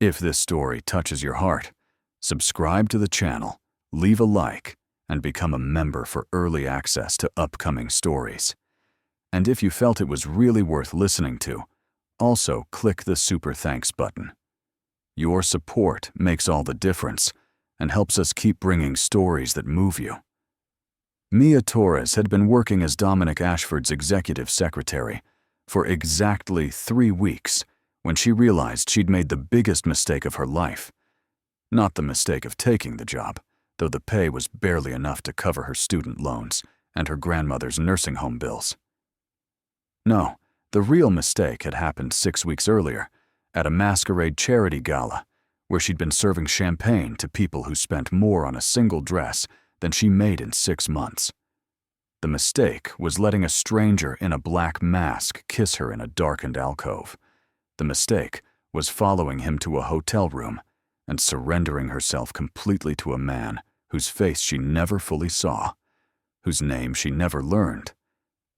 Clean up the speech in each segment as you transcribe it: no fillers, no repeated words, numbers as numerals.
If this story touches your heart, subscribe to the channel, leave a like, and become a member for early access to upcoming stories. And if you felt it was really worth listening to, also click the super thanks button. Your support makes all the difference and helps us keep bringing stories that move you. Mia Torres had been working as Dominic Ashford's executive secretary for exactly 3 weeks when she realized she'd made the biggest mistake of her life. Not the mistake of taking the job, though the pay was barely enough to cover her student loans and her grandmother's nursing home bills. No, the real mistake had happened 6 weeks earlier at a masquerade charity gala where she'd been serving champagne to people who spent more on a single dress than she made in 6 months. The mistake was letting a stranger in a black mask kiss her in a darkened alcove. The mistake was following him to a hotel room and surrendering herself completely to a man whose face she never fully saw, whose name she never learned,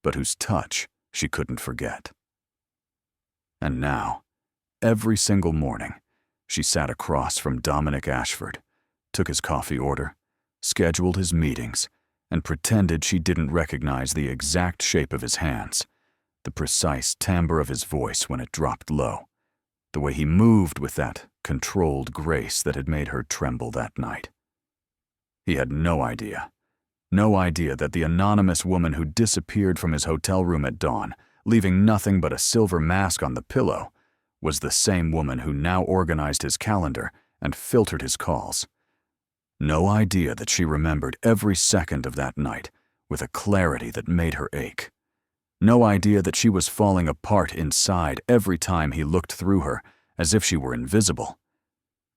but whose touch she couldn't forget. And now, every single morning, she sat across from Dominic Ashford, took his coffee order, scheduled his meetings, and pretended she didn't recognize the exact shape of his hands, the precise timbre of his voice when it dropped low, the way he moved with that controlled grace that had made her tremble that night. He had no idea that the anonymous woman who disappeared from his hotel room at dawn, leaving nothing but a silver mask on the pillow, was the same woman who now organized his calendar and filtered his calls. No idea that she remembered every second of that night with a clarity that made her ache. No idea that she was falling apart inside every time he looked through her as if she were invisible.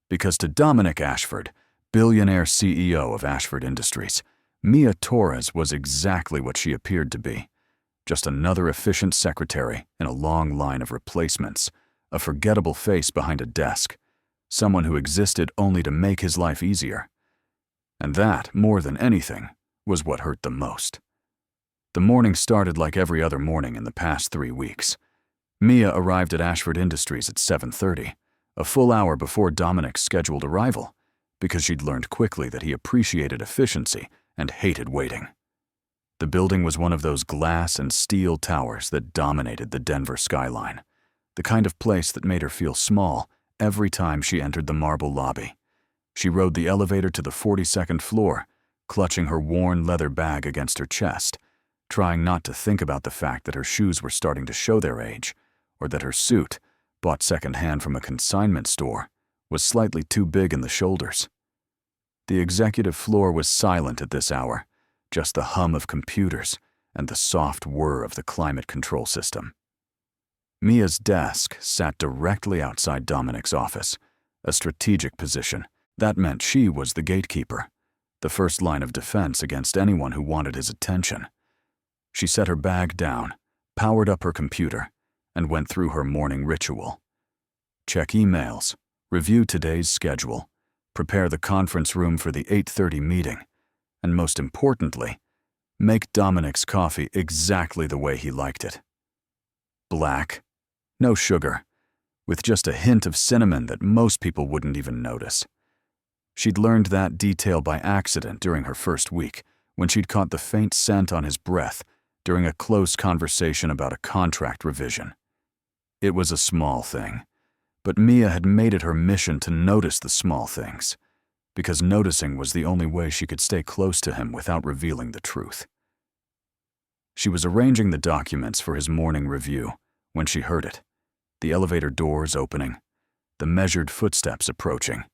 Because to Dominic Ashford, billionaire CEO of Ashford Industries, Mia Torres was exactly what she appeared to be. Just another efficient secretary in a long line of replacements, a forgettable face behind a desk, someone who existed only to make his life easier. And that, more than anything, was what hurt the most. The morning started like every other morning in the past 3 weeks. Mia arrived at Ashford Industries at 7:30, a full hour before Dominic's scheduled arrival, because she'd learned quickly that he appreciated efficiency and hated waiting. The building was one of those glass and steel towers that dominated the Denver skyline, the kind of place that made her feel small every time she entered the marble lobby. She rode the elevator to the 42nd floor, clutching her worn leather bag against her chest, trying not to think about the fact that her shoes were starting to show their age, or that her suit, bought secondhand from a consignment store, was slightly too big in the shoulders. The executive floor was silent at this hour, just the hum of computers and the soft whir of the climate control system. Mia's desk sat directly outside Dominic's office, a strategic position. That meant she was the gatekeeper, the first line of defense against anyone who wanted his attention. She set her bag down, powered up her computer, and went through her morning ritual. Check emails, review today's schedule, prepare the conference room for the 8:30 meeting, and most importantly, make Dominic's coffee exactly the way he liked it. Black, no sugar, with just a hint of cinnamon that most people wouldn't even notice. She'd learned that detail by accident during her first week, when she'd caught the faint scent on his breath during a close conversation about a contract revision. It was a small thing, but Mia had made it her mission to notice the small things, because noticing was the only way she could stay close to him without revealing the truth. She was arranging the documents for his morning review when she heard it, the elevator doors opening, the measured footsteps approaching.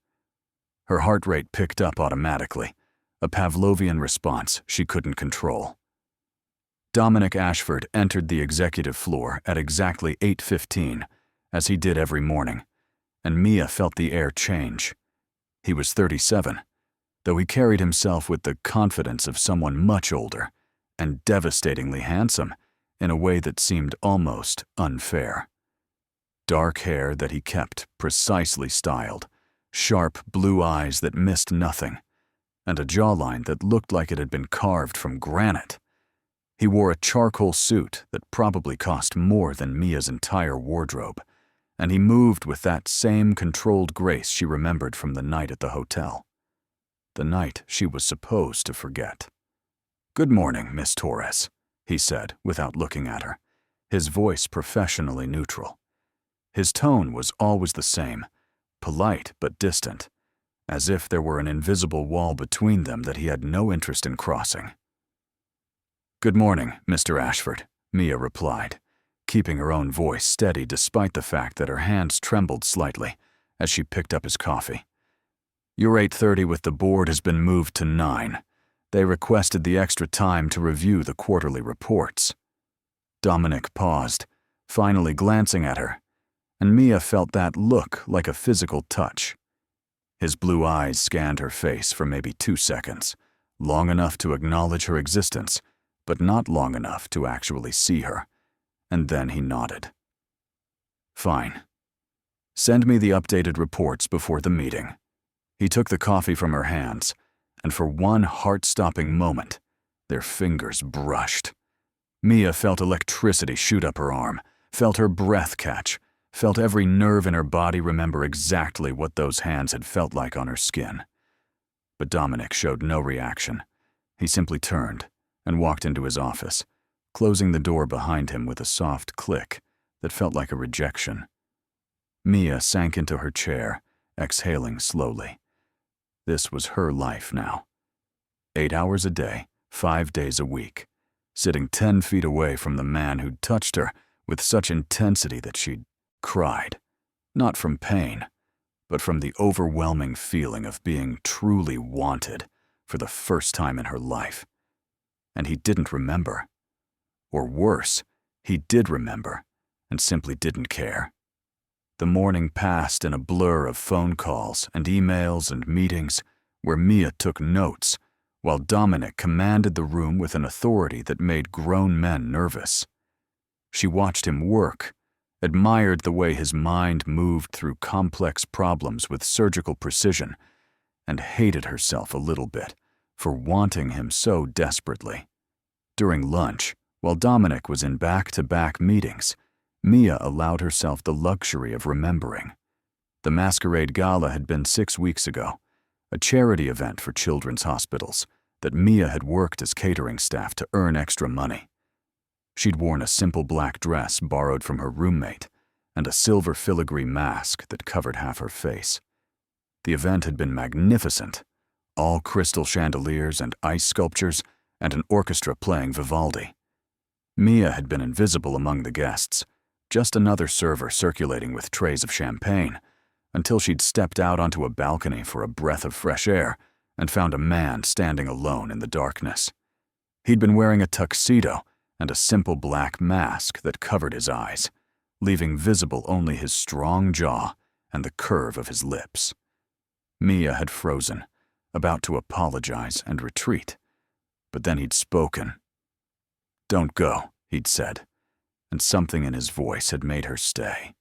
Her heart rate picked up automatically, a Pavlovian response she couldn't control. Dominic Ashford entered the executive floor at exactly 8:15, as he did every morning, and Mia felt the air change. He was 37, though he carried himself with the confidence of someone much older and devastatingly handsome in a way that seemed almost unfair. Dark hair that he kept precisely styled, sharp blue eyes that missed nothing, and a jawline that looked like it had been carved from granite. He wore a charcoal suit that probably cost more than Mia's entire wardrobe, and he moved with that same controlled grace she remembered from the night at the hotel. The night she was supposed to forget. "Good morning, Miss Torres," he said without looking at her, his voice professionally neutral. His tone was always the same, polite but distant, as if there were an invisible wall between them that he had no interest in crossing. "Good morning, Mr. Ashford," Mia replied, keeping her own voice steady despite the fact that her hands trembled slightly as she picked up his coffee. "Your 8:30 with the board has been moved to 9. They requested the extra time to review the quarterly reports." Dominic paused, finally glancing at her, and Mia felt that look like a physical touch. His blue eyes scanned her face for maybe 2 seconds, long enough to acknowledge her existence, but not long enough to actually see her, and then he nodded. "Fine. Send me the updated reports before the meeting." He took the coffee from her hands, and for one heart-stopping moment, their fingers brushed. Mia felt electricity shoot up her arm, felt her breath catch, felt every nerve in her body remember exactly what those hands had felt like on her skin. But Dominic showed no reaction. He simply turned and walked into his office, closing the door behind him with a soft click that felt like a rejection. Mia sank into her chair, exhaling slowly. This was her life now. 8 hours a day, 5 days a week, sitting 10 feet away from the man who'd touched her with such intensity that she'd cried, not from pain, but from the overwhelming feeling of being truly wanted for the first time in her life. And he didn't remember. Or worse, he did remember and simply didn't care. The morning passed in a blur of phone calls and emails and meetings where Mia took notes, while Dominic commanded the room with an authority that made grown men nervous. She watched him work, admired the way his mind moved through complex problems with surgical precision, and hated herself a little bit for wanting him so desperately. During lunch, while Dominic was in back-to-back meetings, Mia allowed herself the luxury of remembering. The Masquerade Gala had been 6 weeks ago, a charity event for children's hospitals that Mia had worked as catering staff to earn extra money. She'd worn a simple black dress borrowed from her roommate and a silver filigree mask that covered half her face. The event had been magnificent, all crystal chandeliers and ice sculptures and an orchestra playing Vivaldi. Mia had been invisible among the guests, just another server circulating with trays of champagne, until she'd stepped out onto a balcony for a breath of fresh air and found a man standing alone in the darkness. He'd been wearing a tuxedo and a simple black mask that covered his eyes, leaving visible only his strong jaw and the curve of his lips. Mia had frozen, about to apologize and retreat, but then he'd spoken. "Don't go," he'd said, and something in his voice had made her stay.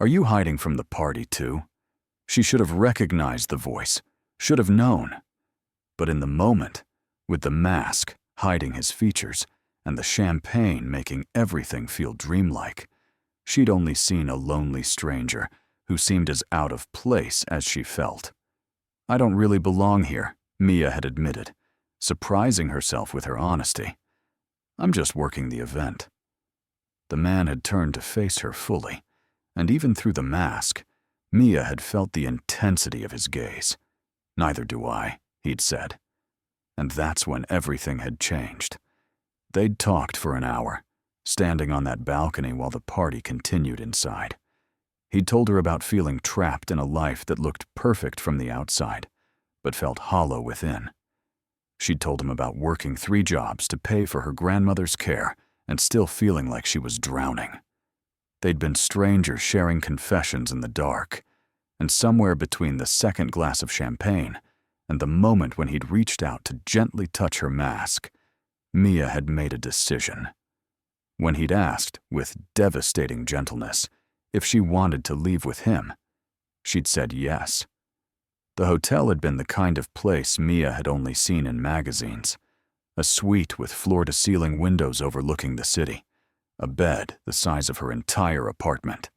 "Are you hiding from the party too?" She should have recognized the voice, should have known. But in the moment, with the mask hiding his features and the champagne making everything feel dreamlike, she'd only seen a lonely stranger who seemed as out of place as she felt. "I don't really belong here," Mia had admitted, surprising herself with her honesty. "I'm just working the event." The man had turned to face her fully, and even through the mask, Mia had felt the intensity of his gaze. "Neither do I," he'd said. And that's when everything had changed. They'd talked for an hour, standing on that balcony while the party continued inside. He'd told her about feeling trapped in a life that looked perfect from the outside, but felt hollow within. She'd told him about working 3 jobs to pay for her grandmother's care and still feeling like she was drowning. They'd been strangers sharing confessions in the dark, and somewhere between the second glass of champagne and the moment when he'd reached out to gently touch her mask, Mia had made a decision. When he'd asked, with devastating gentleness, if she wanted to leave with him, she'd said yes. The hotel had been the kind of place Mia had only seen in magazines. A suite with floor-to-ceiling windows overlooking the city, a bed the size of her entire apartment,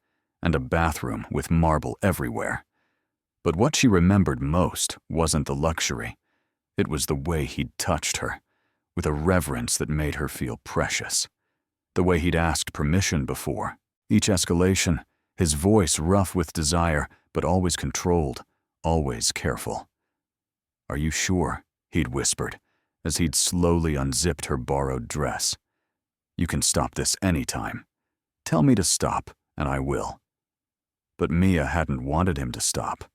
and a bathroom with marble everywhere. But what she remembered most wasn't the luxury. It was the way he'd touched her, with a reverence that made her feel precious. The way he'd asked permission before. Each escalation, his voice rough with desire, but always controlled, always careful. "Are you sure?" he'd whispered, as he'd slowly unzipped her borrowed dress. "You can stop this anytime. Tell me to stop, and I will." But Mia hadn't wanted him to stop.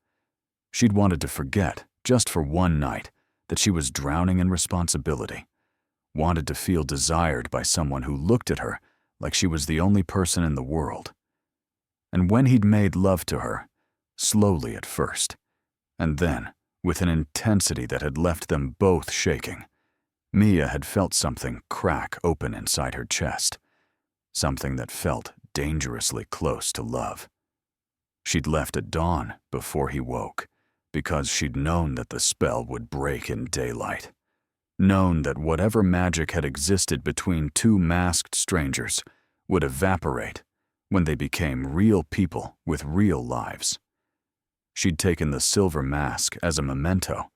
She'd wanted to forget, just for one night, that she was drowning in responsibility. Wanted to feel desired by someone who looked at her like she was the only person in the world. And when he'd made love to her, slowly at first, and then, with an intensity that had left them both shaking, Mia had felt something crack open inside her chest, something that felt dangerously close to love. She'd left at dawn before he woke, because she'd known that the spell would break in daylight. Known that whatever magic had existed between two masked strangers would evaporate when they became real people with real lives. She'd taken the silver mask as a memento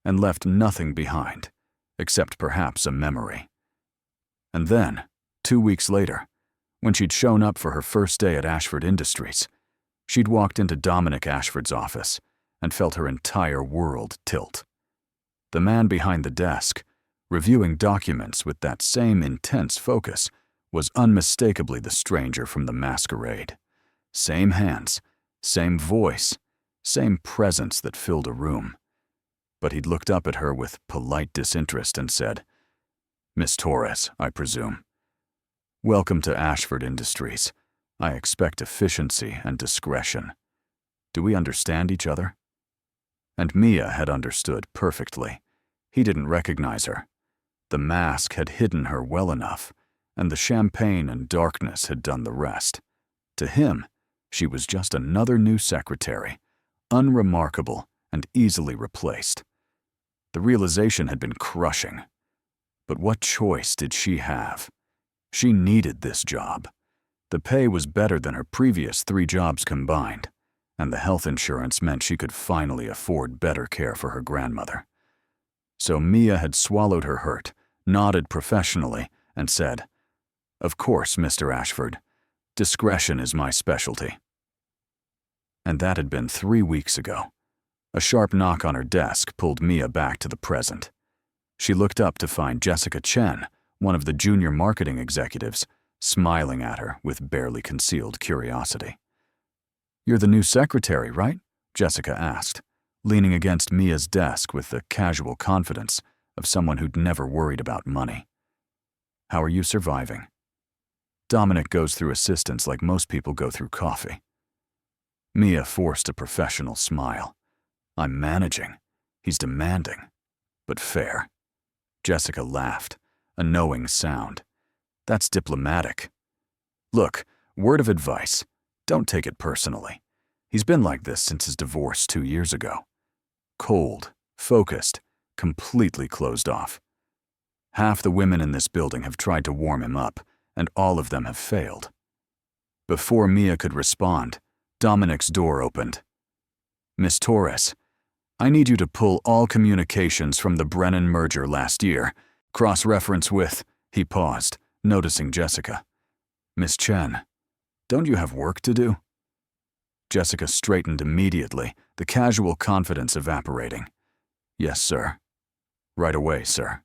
and left nothing behind, except perhaps a memory. And then, 2 weeks later, when she'd shown up for her first day at Ashford Industries, she'd walked into Dominic Ashford's office and felt her entire world tilt. The man behind the desk, reviewing documents with that same intense focus, was unmistakably the stranger from the masquerade. Same hands, same voice, same presence that filled a room. But he'd looked up at her with polite disinterest and said, "Miss Torres, I presume. Welcome to Ashford Industries. I expect efficiency and discretion. Do we understand each other?" And Mia had understood perfectly. He didn't recognize her. The mask had hidden her well enough, and the champagne and darkness had done the rest. To him, she was just another new secretary, unremarkable and easily replaced. The realization had been crushing. But what choice did she have? She needed this job. The pay was better than her previous 3 jobs combined, and the health insurance meant she could finally afford better care for her grandmother. So Mia had swallowed her hurt, nodded professionally, and said, "Of course, Mr. Ashford. Discretion is my specialty." And that had been 3 weeks ago. A sharp knock on her desk pulled Mia back to the present. She looked up to find Jessica Chen, one of the junior marketing executives, smiling at her with barely concealed curiosity. "You're the new secretary, right?" Jessica asked, leaning against Mia's desk with the casual confidence of someone who'd never worried about money. "How are you surviving?" "Dominic goes through assistance like most people go through coffee." Mia forced a professional smile. "I'm managing. He's demanding, but fair." Jessica laughed, a knowing sound. "That's diplomatic. Look, word of advice. Don't take it personally. He's been like this since his divorce 2 years ago. Cold, focused, completely closed off. Half the women in this building have tried to warm him up, and all of them have failed." Before Mia could respond, Dominic's door opened. "Miss Torres, I need you to pull all communications from the Brennan merger last year. Cross-reference with," he paused, noticing Jessica. "Miss Chen, don't you have work to do?" Jessica straightened immediately, the casual confidence evaporating. "Yes, sir. Right away, sir."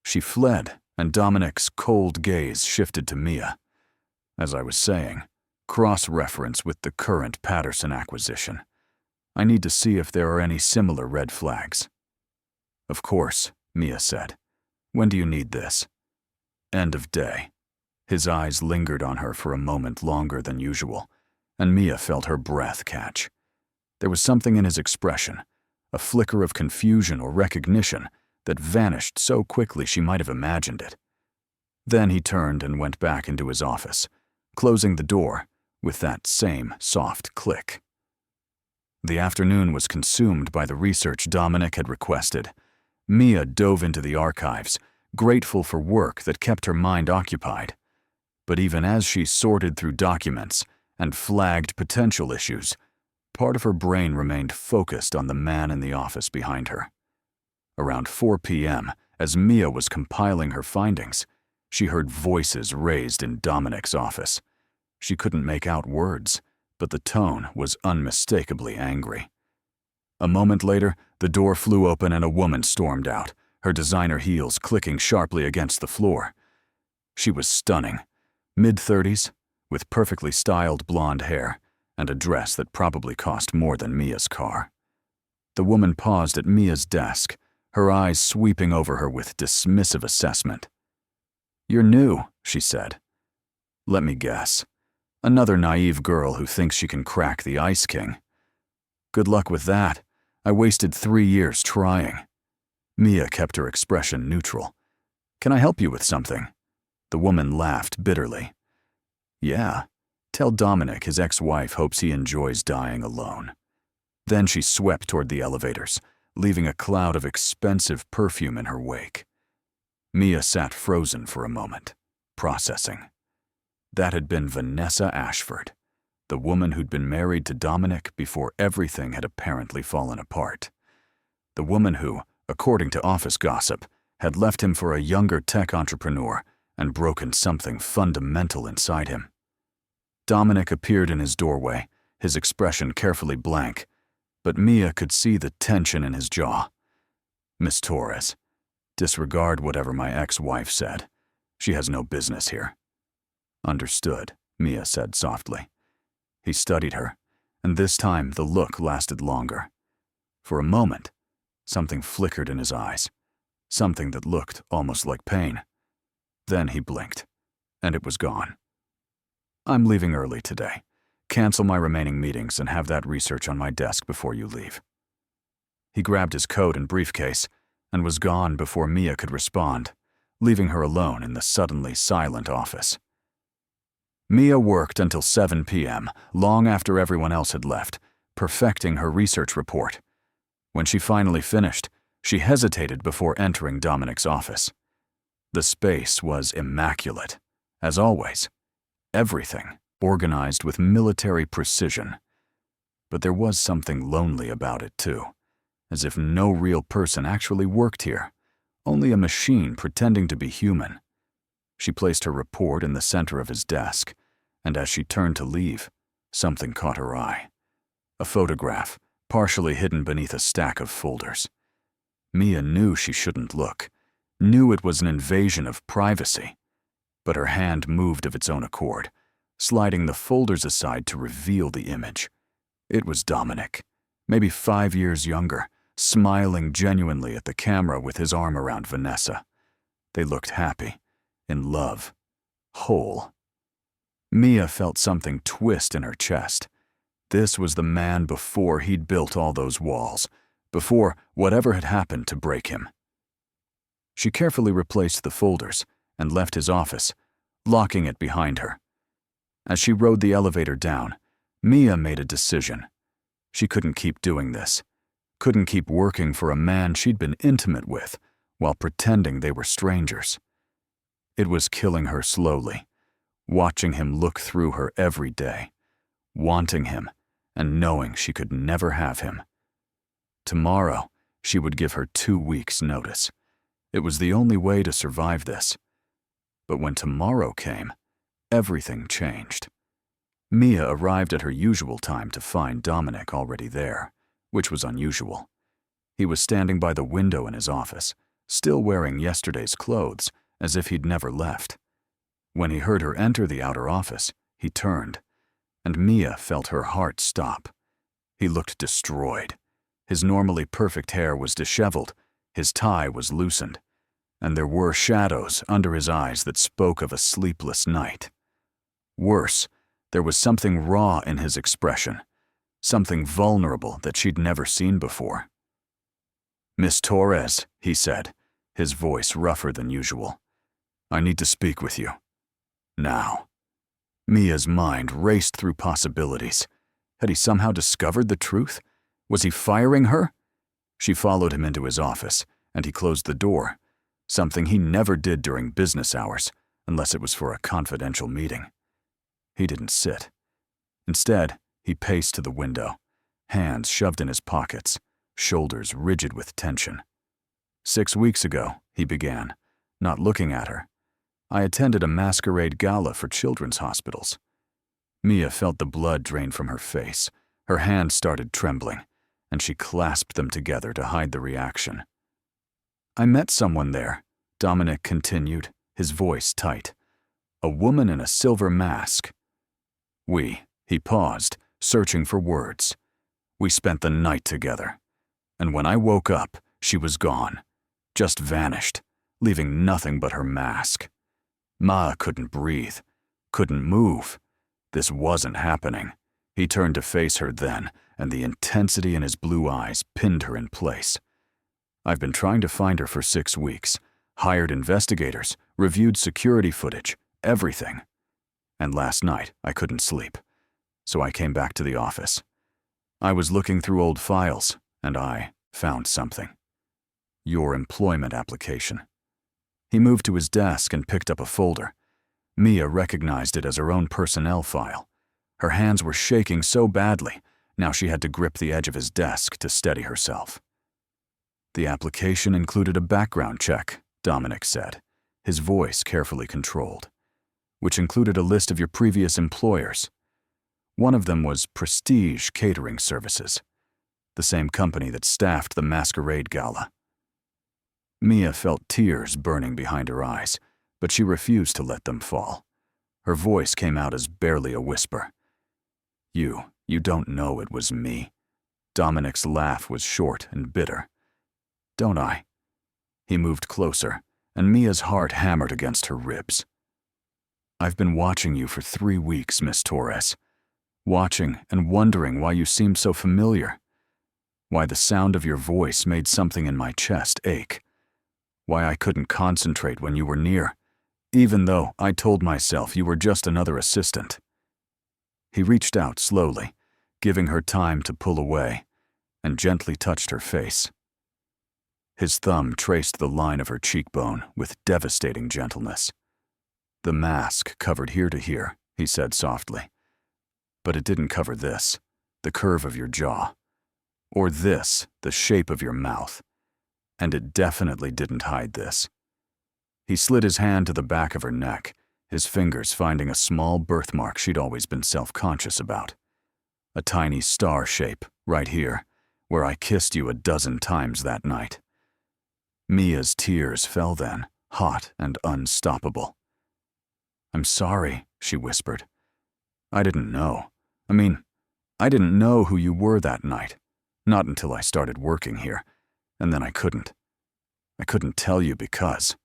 She fled, and Dominic's cold gaze shifted to Mia. "As I was saying, cross-reference with the current Patterson acquisition. I need to see if there are any similar red flags." "Of course," Mia said. "When do you need this?" "End of day." His eyes lingered on her for a moment longer than usual, and Mia felt her breath catch. There was something in his expression, a flicker of confusion or recognition, that vanished so quickly she might have imagined it. Then he turned and went back into his office, closing the door with that same soft click. The afternoon was consumed by the research Dominic had requested. Mia dove into the archives, grateful for work that kept her mind occupied. But even as she sorted through documents and flagged potential issues, part of her brain remained focused on the man in the office behind her. Around 4 p.m., as Mia was compiling her findings, she heard voices raised in Dominic's office. She couldn't make out words, but the tone was unmistakably angry. A moment later, the door flew open and a woman stormed out, her designer heels clicking sharply against the floor. She was stunning, mid-30s, with perfectly styled blonde hair and a dress that probably cost more than Mia's car. The woman paused at Mia's desk, her eyes sweeping over her with dismissive assessment. "You're new," she said. "Let me guess. Another naive girl who thinks she can crack the Ice King. Good luck with that. I wasted 3 years trying." Mia kept her expression neutral. "Can I help you with something?" The woman laughed bitterly. "Yeah. Tell Dominic his ex-wife hopes he enjoys dying alone." Then she swept toward the elevators, leaving a cloud of expensive perfume in her wake. Mia sat frozen for a moment, processing. That had been Vanessa Ashford, the woman who'd been married to Dominic before everything had apparently fallen apart. The woman who, according to office gossip, had left him for a younger tech entrepreneur and broken something fundamental inside him. Dominic appeared in his doorway, his expression carefully blank, but Mia could see the tension in his jaw. "Miss Torres, disregard whatever my ex-wife said. She has no business here." "Understood," Mia said softly. He studied her, and this time the look lasted longer. For a moment, something flickered in his eyes, something that looked almost like pain. Then he blinked, and it was gone. "I'm leaving early today. Cancel my remaining meetings and have that research on my desk before you leave." He grabbed his coat and briefcase and was gone before Mia could respond, leaving her alone in the suddenly silent office. Mia worked until 7 p.m., long after everyone else had left, perfecting her research report. When she finally finished, she hesitated before entering Dominic's office. The space was immaculate, as always. Everything organized with military precision. But there was something lonely about it, too, as if no real person actually worked here, only a machine pretending to be human. She placed her report in the center of his desk, and as she turned to leave, something caught her eye. A photograph, partially hidden beneath a stack of folders. Mia knew she shouldn't look, knew it was an invasion of privacy, but her hand moved of its own accord, sliding the folders aside to reveal the image. It was Dominic, maybe 5 years younger, smiling genuinely at the camera with his arm around Vanessa. They looked happy, in love, whole. Mia felt something twist in her chest. This was the man before he'd built all those walls, before whatever had happened to break him. She carefully replaced the folders and left his office, locking it behind her. As she rode the elevator down, Mia made a decision. She couldn't keep doing this, couldn't keep working for a man she'd been intimate with while pretending they were strangers. It was killing her slowly, watching him look through her every day, wanting him and knowing she could never have him. Tomorrow, she would give her 2 weeks' notice. It was the only way to survive this. But when tomorrow came, everything changed. Mia arrived at her usual time to find Dominic already there, which was unusual. He was standing by the window in his office, still wearing yesterday's clothes, as if he'd never left. When he heard her enter the outer office, he turned, and Mia felt her heart stop. He looked destroyed. His normally perfect hair was disheveled, his tie was loosened, and there were shadows under his eyes that spoke of a sleepless night. Worse, there was something raw in his expression, something vulnerable that she'd never seen before. "Miss Torres," he said, his voice rougher than usual. "I need to speak with you. Now." Mia's mind raced through possibilities. Had he somehow discovered the truth? Was he firing her? She followed him into his office, and he closed the door, something he never did during business hours, unless it was for a confidential meeting. He didn't sit. Instead, he paced to the window, hands shoved in his pockets, shoulders rigid with tension. 6 weeks ago, he began, not looking at her. I attended a masquerade gala for children's hospitals. Mia felt the blood drain from her face. Her hands started trembling, and she clasped them together to hide the reaction. I met someone there, Dominic continued, his voice tight. A woman in a silver mask. He paused, searching for words. We spent the night together, and when I woke up, she was gone, just vanished, leaving nothing but her mask. Ma couldn't breathe, couldn't move. This wasn't happening. He turned to face her then, and the intensity in his blue eyes pinned her in place. I've been trying to find her for 6 weeks, hired investigators, reviewed security footage, everything. And last night, I couldn't sleep, so I came back to the office. I was looking through old files, and I found something. Your employment application. He moved to his desk and picked up a folder. Mia recognized it as her own personnel file. Her hands were shaking so badly, now she had to grip the edge of his desk to steady herself. The application included a background check, Dominic said, his voice carefully controlled, which included a list of your previous employers. One of them was Prestige Catering Services, the same company that staffed the masquerade gala. Mia felt tears burning behind her eyes, but she refused to let them fall. Her voice came out as barely a whisper. You don't know it was me." Dominic's laugh was short and bitter. "Don't I?" He moved closer, and Mia's heart hammered against her ribs. "I've been watching you for 3 weeks, Miss Torres. Watching and wondering why you seemed so familiar. Why the sound of your voice made something in my chest ache. Why I couldn't concentrate when you were near, even though I told myself you were just another assistant." He reached out slowly, giving her time to pull away, and gently touched her face. His thumb traced the line of her cheekbone with devastating gentleness. "The mask covered here to here," he said softly. "But it didn't cover this, the curve of your jaw. Or this, the shape of your mouth. And it definitely didn't hide this." He slid his hand to the back of her neck, his fingers finding a small birthmark she'd always been self-conscious about. A tiny star shape, right here, where I kissed you a dozen times that night. Mia's tears fell then, hot and unstoppable. "I'm sorry," she whispered. "I didn't know. I didn't know who you were that night. Not until I started working here, and then I couldn't. I couldn't tell you because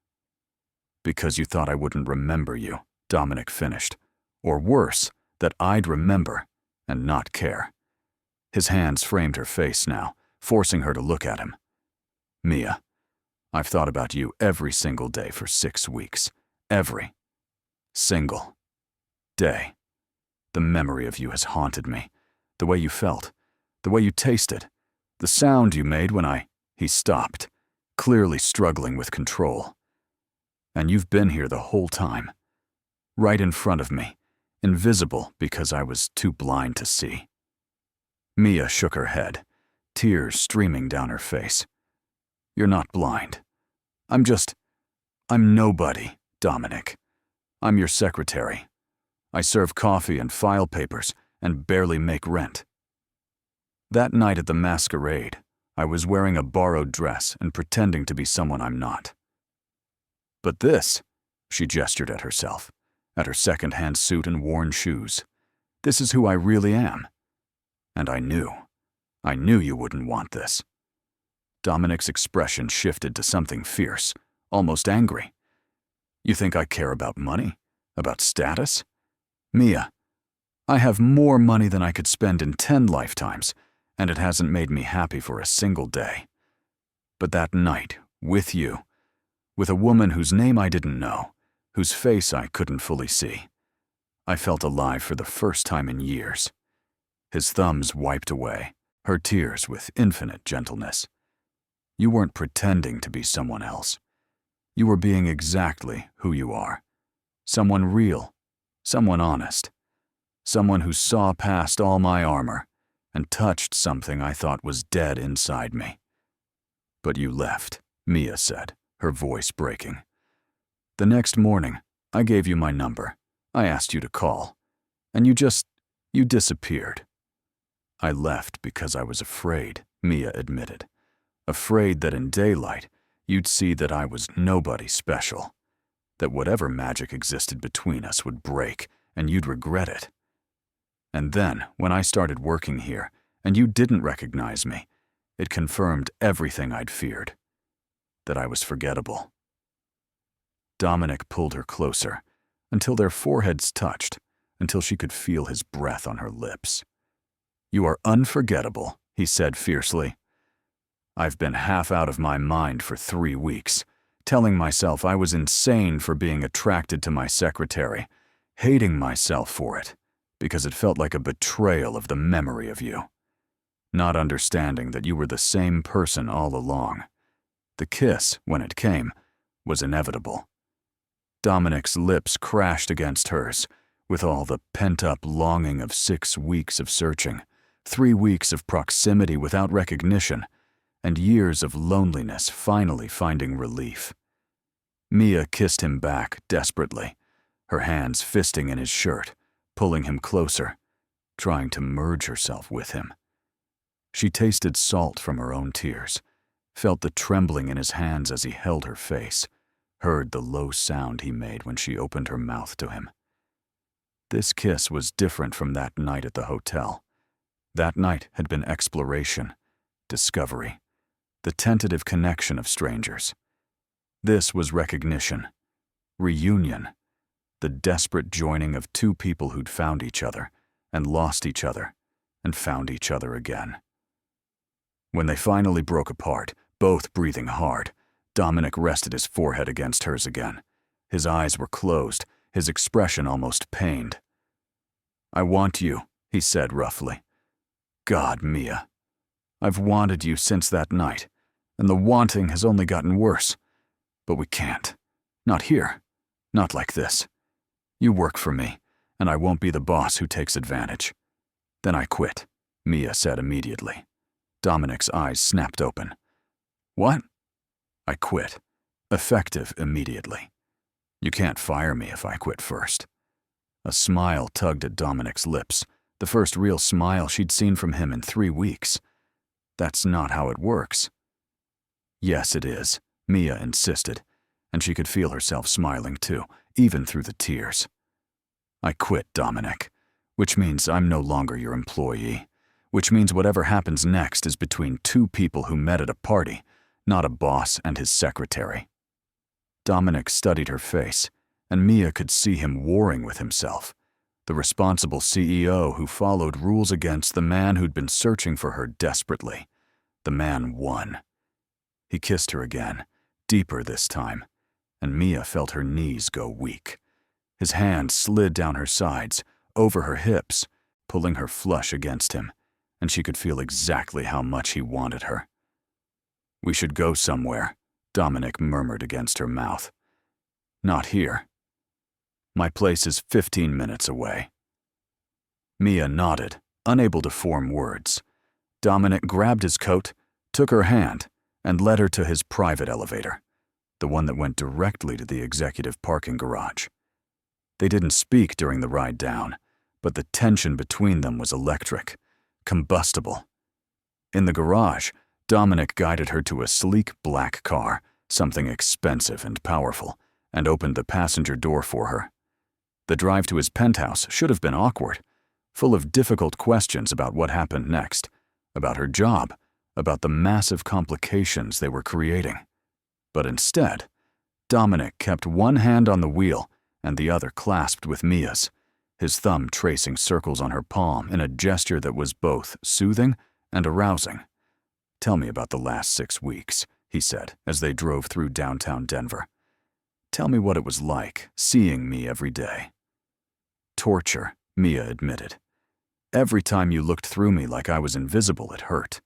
you thought I wouldn't remember you," Dominic finished. "Or worse, that I'd remember and not care." His hands framed her face now, forcing her to look at him. "Mia, I've thought about you every single day for 6 weeks. Every single day. The memory of you has haunted me. The way you felt, the way you tasted, the sound you made when He stopped, clearly struggling with control. "And you've been here the whole time. Right in front of me, invisible because I was too blind to see." Mia shook her head, tears streaming down her face. "You're not blind. I'm nobody, Dominic. I'm your secretary. I serve coffee and file papers and barely make rent. That night at the masquerade, I was wearing a borrowed dress and pretending to be someone I'm not. But this," she gestured at herself, at her second-hand suit and worn shoes, "this is who I really am. And I knew you wouldn't want this." Dominic's expression shifted to something fierce, almost angry. "You think I care about money? About status? Mia, I have more money than I could spend in 10 lifetimes, and it hasn't made me happy for a single day. But that night, with you, with a woman whose name I didn't know, whose face I couldn't fully see, I felt alive for the first time in years." His thumbs wiped away, her tears with infinite gentleness. "You weren't pretending to be someone else. You were being exactly who you are. Someone real, someone honest. Someone who saw past all my armor and touched something I thought was dead inside me. But you left, Mia said, her voice breaking. The next morning, I gave you my number. I asked you to call. And you disappeared. I left because I was afraid, Mia admitted. Afraid that in daylight, you'd see that I was nobody special. That whatever magic existed between us would break, and you'd regret it. And then, when I started working here, and you didn't recognize me, it confirmed everything I'd feared. That I was forgettable. Dominic pulled her closer, until their foreheads touched, until she could feel his breath on her lips. You are unforgettable, he said fiercely. I've been half out of my mind for 3 weeks, telling myself I was insane for being attracted to my secretary, hating myself for it, because it felt like a betrayal of the memory of you. Not understanding that you were the same person all along. The kiss, when it came, was inevitable. Dominic's lips crashed against hers, with all the pent-up longing of 6 weeks of searching, 3 weeks of proximity without recognition, and years of loneliness finally finding relief. Mia kissed him back desperately, her hands fisting in his shirt, pulling him closer, trying to merge herself with him. She tasted salt from her own tears, felt the trembling in his hands as he held her face, heard the low sound he made when she opened her mouth to him. This kiss was different from that night at the hotel. That night had been exploration, discovery, the tentative connection of strangers. This was recognition, reunion, the desperate joining of 2 people who'd found each other, and lost each other, and found each other again. When they finally broke apart, both breathing hard, Dominic rested his forehead against hers again. His eyes were closed, his expression almost pained. I want you, he said roughly. God, Mia. I've wanted you since that night, and the wanting has only gotten worse. But we can't. Not here. Not like this. You work for me, and I won't be the boss who takes advantage. Then I quit, Mia said immediately. Dominic's eyes snapped open. What? I quit. Effective immediately. You can't fire me if I quit first. A smile tugged at Dominic's lips, the first real smile she'd seen from him in 3 weeks. That's not how it works. Yes, it is, Mia insisted, and she could feel herself smiling too, even through the tears. I quit, Dominic, which means I'm no longer your employee, which means whatever happens next is between 2 people who met at a party, not a boss and his secretary. Dominic studied her face, and Mia could see him warring with himself, the responsible CEO who followed rules against the man who'd been searching for her desperately. The man won. He kissed her again, deeper this time, and Mia felt her knees go weak. His hand slid down her sides, over her hips, pulling her flush against him, and she could feel exactly how much he wanted her. We should go somewhere, Dominic murmured against her mouth. Not here. My place is 15 minutes away. Mia nodded, unable to form words. Dominic grabbed his coat, took her hand, and led her to his private elevator, the one that went directly to the executive parking garage. They didn't speak during the ride down, but the tension between them was electric, combustible. In the garage, Dominic guided her to a sleek black car, something expensive and powerful, and opened the passenger door for her. The drive to his penthouse should have been awkward, full of difficult questions about what happened next, about her job, about the massive complications they were creating. But instead, Dominic kept one hand on the wheel and the other clasped with Mia's, his thumb tracing circles on her palm in a gesture that was both soothing and arousing. Tell me about the last 6 weeks, he said as they drove through downtown Denver. Tell me what it was like, seeing me every day. Torture, Mia admitted. Every time you looked through me like I was invisible, it hurt.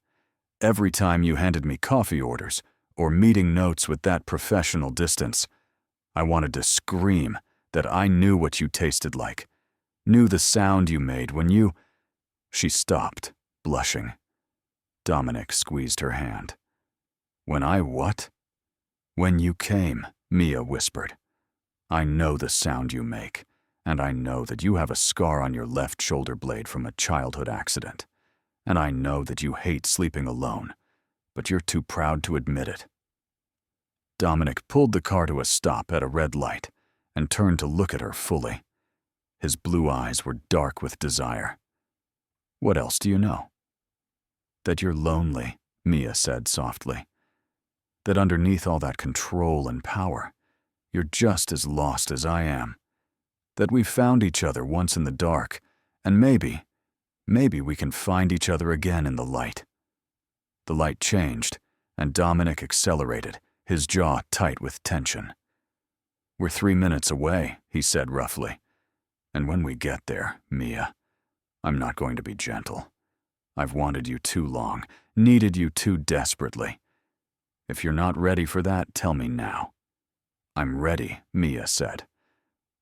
Every time you handed me coffee orders or meeting notes with that professional distance, I wanted to scream that I knew what you tasted like, Knew the sound you made when you—" She stopped, blushing. Dominic squeezed her hand. "When I what?" "When you came," Mia whispered. "I know the sound you make, and I know that you have a scar on your left shoulder blade from a childhood accident. And I know that you hate sleeping alone, but you're too proud to admit it." Dominic pulled the car to a stop at a red light and turned to look at her fully. His blue eyes were dark with desire. "What else do you know?" "That you're lonely," Mia said softly. "That underneath all that control and power, you're just as lost as I am. That we found each other once in the dark, and maybe we can find each other again in the light." The light changed, and Dominic accelerated, his jaw tight with tension. "We're 3 minutes away," he said roughly. "And when we get there, Mia, I'm not going to be gentle. I've wanted you too long, needed you too desperately. If you're not ready for that, tell me now." "I'm ready," Mia said.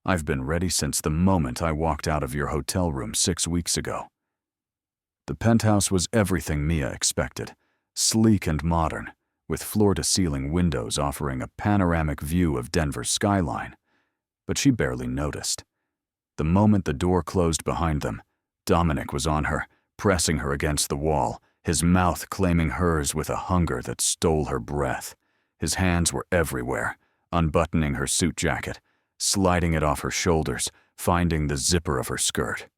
"I've been ready since the moment I walked out of your hotel room 6 weeks ago." The penthouse was everything Mia expected, sleek and modern, with floor-to-ceiling windows offering a panoramic view of Denver's skyline. But she barely noticed. The moment the door closed behind them, Dominic was on her, pressing her against the wall, his mouth claiming hers with a hunger that stole her breath. His hands were everywhere, unbuttoning her suit jacket, sliding it off her shoulders, finding the zipper of her skirt.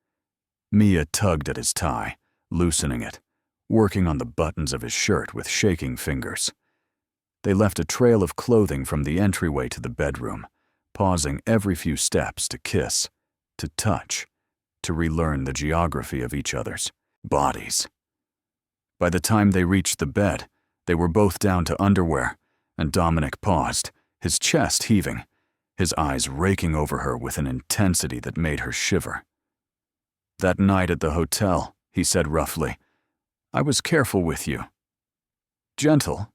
Mia tugged at his tie, loosening it, working on the buttons of his shirt with shaking fingers. They left a trail of clothing from the entryway to the bedroom, pausing every few steps to kiss, to touch, to relearn the geography of each other's bodies. By the time they reached the bed, they were both down to underwear, and Dominic paused, his chest heaving, his eyes raking over her with an intensity that made her shiver. "That night at the hotel," he said roughly, "I was careful with you." "Gentle?"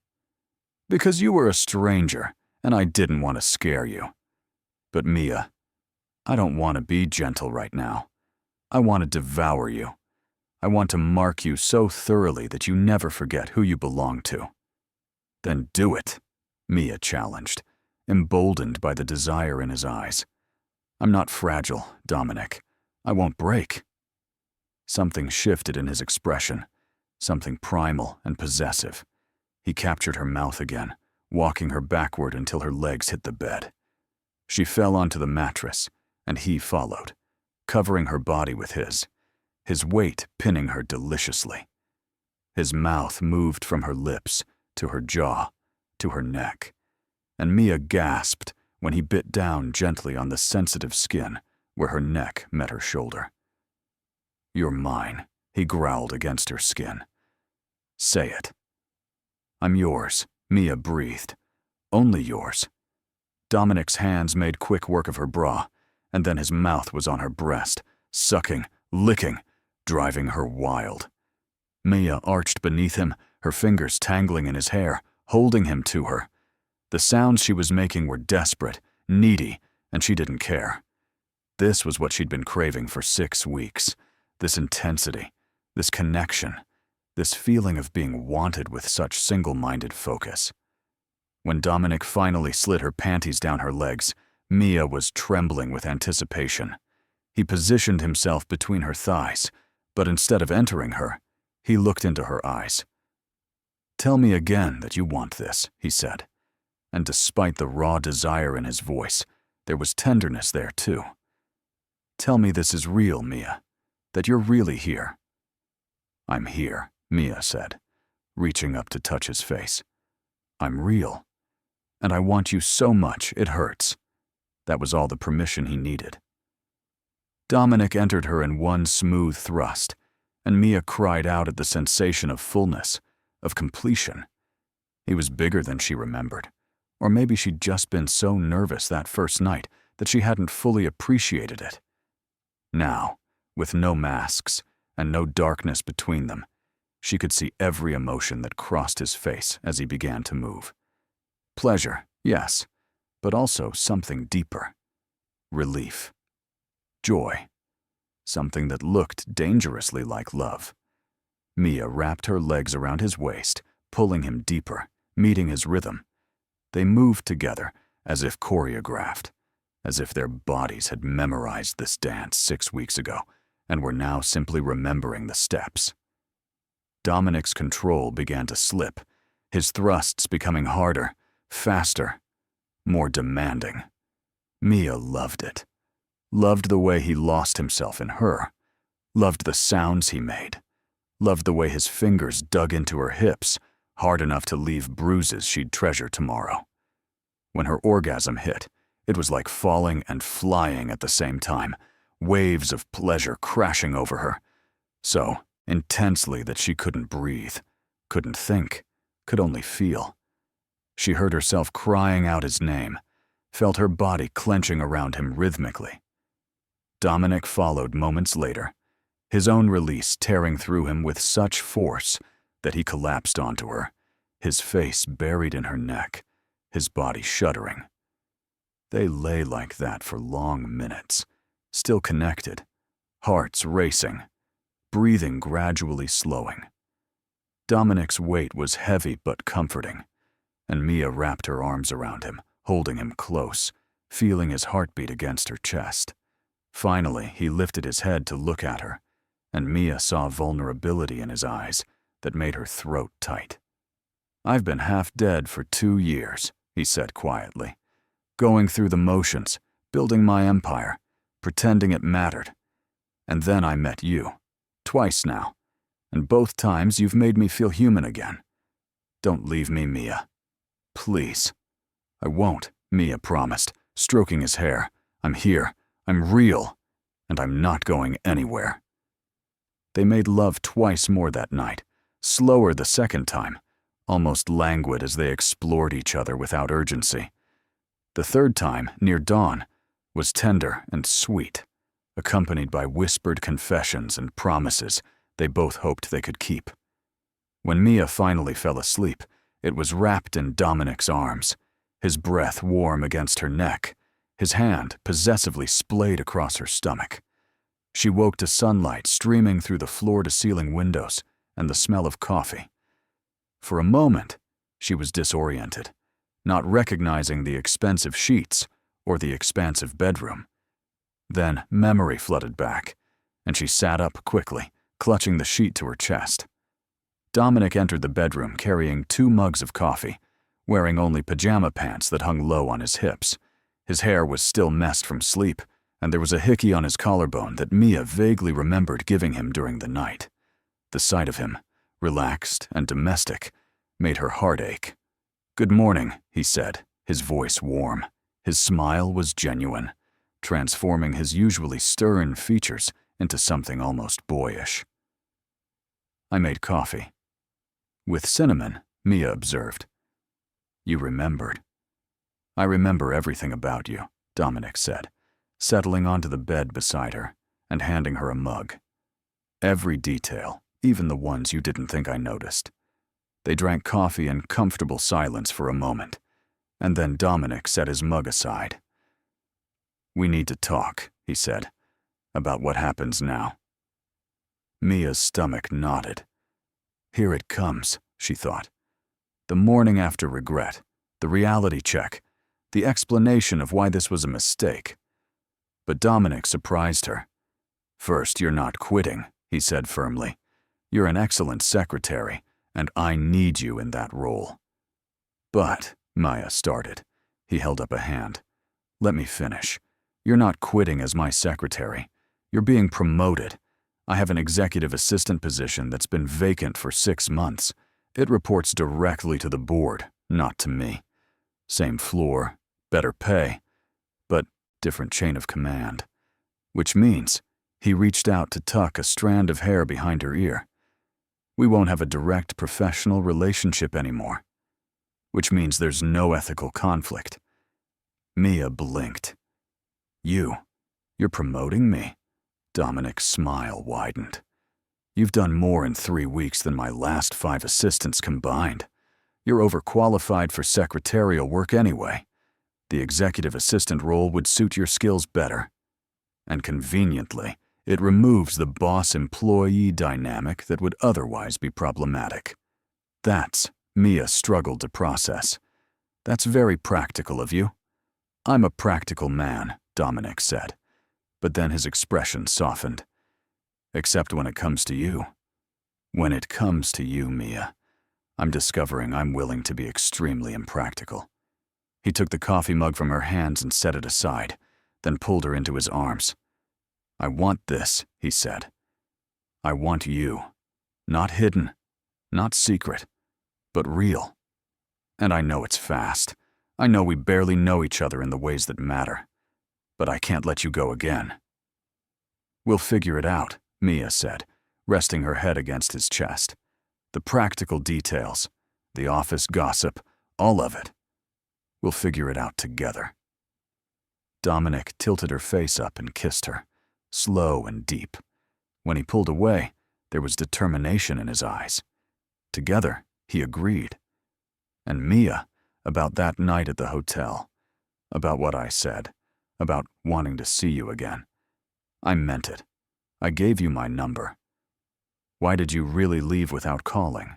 "Because you were a stranger, and I didn't want to scare you. But Mia, I don't want to be gentle right now. I want to devour you. I want to mark you so thoroughly that you never forget who you belong to." "Then do it," Mia challenged, emboldened by the desire in his eyes. "I'm not fragile, Dominic. I won't break." Something shifted in his expression, something primal and possessive. He captured her mouth again, walking her backward until her legs hit the bed. She fell onto the mattress, and he followed, covering her body with his weight pinning her deliciously. His mouth moved from her lips to her jaw to her neck, and Mia gasped when he bit down gently on the sensitive skin where her neck met her shoulder. "You're mine," he growled against her skin. "Say it." "I'm yours," Mia breathed. "Only yours." Dominic's hands made quick work of her bra, and then his mouth was on her breast, sucking, licking, driving her wild. Mia arched beneath him, her fingers tangling in his hair, holding him to her. The sounds she was making were desperate, needy, and she didn't care. This was what she'd been craving for 6 weeks. This intensity, this connection, this feeling of being wanted with such single-minded focus. When Dominic finally slid her panties down her legs, Mia was trembling with anticipation. He positioned himself between her thighs, but instead of entering her, he looked into her eyes. "Tell me again that you want this," he said. And despite the raw desire in his voice, there was tenderness there too. "Tell me this is real, Mia, that you're really here." "I'm here," Mia said, reaching up to touch his face. "I'm real, and I want you so much it hurts." That was all the permission he needed. Dominic entered her in one smooth thrust, and Mia cried out at the sensation of fullness, of completion. He was bigger than she remembered, or maybe she'd just been so nervous that first night that she hadn't fully appreciated it. Now, with no masks and no darkness between them, she could see every emotion that crossed his face as he began to move. Pleasure, yes, but also something deeper. Relief. Joy. something that looked dangerously like love. Mia wrapped her legs around his waist, pulling him deeper, meeting his rhythm. They moved together, as if choreographed, as if their bodies had memorized this dance 6 weeks ago and were now simply remembering the steps. Dominic's control began to slip, his thrusts becoming harder, faster, more demanding. Mia loved it. Loved the way he lost himself in her. Loved the sounds he made. Loved the way his fingers dug into her hips, hard enough to leave bruises she'd treasure tomorrow. When her orgasm hit, it was like falling and flying at the same time, waves of pleasure crashing over her, so intensely that she couldn't breathe, couldn't think, could only feel. She heard herself crying out his name, felt her body clenching around him rhythmically. Dominic followed moments later, his own release tearing through him with such force that he collapsed onto her, his face buried in her neck, his body shuddering. They lay like that for long minutes, still connected, hearts racing, breathing gradually slowing. Dominic's weight was heavy but comforting, and Mia wrapped her arms around him, holding him close, feeling his heartbeat against her chest. Finally, he lifted his head to look at her, and Mia saw vulnerability in his eyes that made her throat tight. "I've been half dead for 2 years," he said quietly, "going through the motions, building my empire, pretending it mattered. And then I met you, twice now, and both times you've made me feel human again. Don't leave me, Mia. Please." "I won't," Mia promised, stroking his hair. "I'm here, I'm real, and I'm not going anywhere." They made love twice more that night, slower the second time, almost languid as they explored each other without urgency. The third time, near dawn, was tender and sweet, accompanied by whispered confessions and promises they both hoped they could keep. When Mia finally fell asleep, it was wrapped in Dominic's arms, his breath warm against her neck, his hand possessively splayed across her stomach. She woke to sunlight streaming through the floor-to-ceiling windows and the smell of coffee. For a moment, she was disoriented, not recognizing the expensive sheets or the expansive bedroom. Then memory flooded back, and she sat up quickly, clutching the sheet to her chest. Dominic entered the bedroom carrying 2 mugs of coffee, wearing only pajama pants that hung low on his hips. His hair was still messed from sleep, and there was a hickey on his collarbone that Mia vaguely remembered giving him during the night. The sight of him, relaxed and domestic, made her heart ache. "Good morning," he said, his voice warm. His smile was genuine, transforming his usually stern features into something almost boyish. "I made coffee." "With cinnamon," Mia observed. "You remembered." "I remember everything about you," Dominic said, settling onto the bed beside her and handing her a mug. "Every detail, even the ones you didn't think I noticed." They drank coffee in comfortable silence for a moment, and then Dominic set his mug aside. "We need to talk," he said, "about what happens now." Mia's stomach knotted. Here it comes, she thought. The morning after regret, the reality check, the explanation of why this was a mistake. But Dominic surprised her. "First, you're not quitting," he said firmly. "You're an excellent secretary, and I need you in that role." "But," Maya started. He held up a hand. "Let me finish. You're not quitting as my secretary. You're being promoted. I have an executive assistant position that's been vacant for 6 months. It reports directly to the board, not to me. Same floor, better pay, but different chain of command. Which means," he reached out to tuck a strand of hair behind her ear, "we won't have a direct professional relationship anymore. Which means there's no ethical conflict." Mia blinked. You're promoting me?" Dominic's smile widened. "You've done more in 3 weeks than my last 5 assistants combined. You're overqualified for secretarial work anyway. The executive assistant role would suit your skills better. And conveniently, It removes the boss-employee dynamic that would otherwise be problematic. That's, Mia struggled to process. That's very practical of you. I'm a practical man, Dominic said, but then his expression softened. Except when it comes to you. When it comes to you, Mia, I'm discovering I'm willing to be extremely impractical. He took the coffee mug from her hands and set it aside, then pulled her into his arms. I want this, he said. I want you. Not hidden, not secret, but real. And I know it's fast. I know we barely know each other in the ways that matter. But I can't let you go again. We'll figure it out, Mia said, resting her head against his chest. The practical details, the office gossip, all of it. We'll figure it out together. Dominic tilted her face up and kissed her, slow and deep. When he pulled away, there was determination in his eyes. Together, he agreed. And Mia, about that night at the hotel, about what I said, about wanting to see you again. I meant it. I gave you my number. Why did you really leave without calling?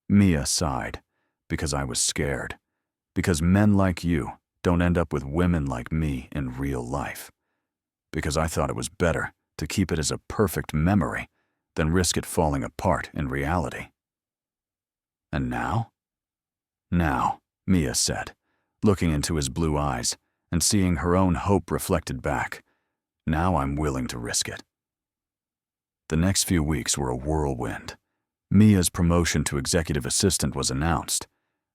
Mia sighed, because I was scared. Because men like you don't end up with women like me in real life. Because I thought it was better to keep it as a perfect memory than risk it falling apart in reality. And now? Now, Mia said, looking into his blue eyes and seeing her own hope reflected back. Now I'm willing to risk it. The next few weeks were a whirlwind. Mia's promotion to executive assistant was announced,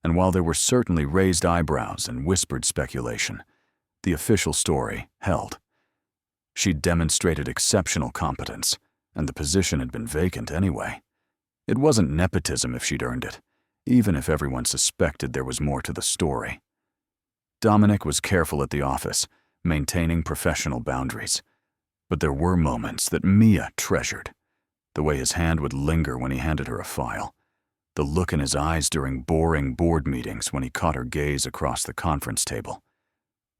and while there were certainly raised eyebrows and whispered speculation, the official story held. She'd demonstrated exceptional competence, and the position had been vacant anyway. It wasn't nepotism if she'd earned it, even if everyone suspected there was more to the story. Dominic was careful at the office, maintaining professional boundaries. But there were moments that Mia treasured. The way his hand would linger when he handed her a file. The look in his eyes during boring board meetings when he caught her gaze across the conference table.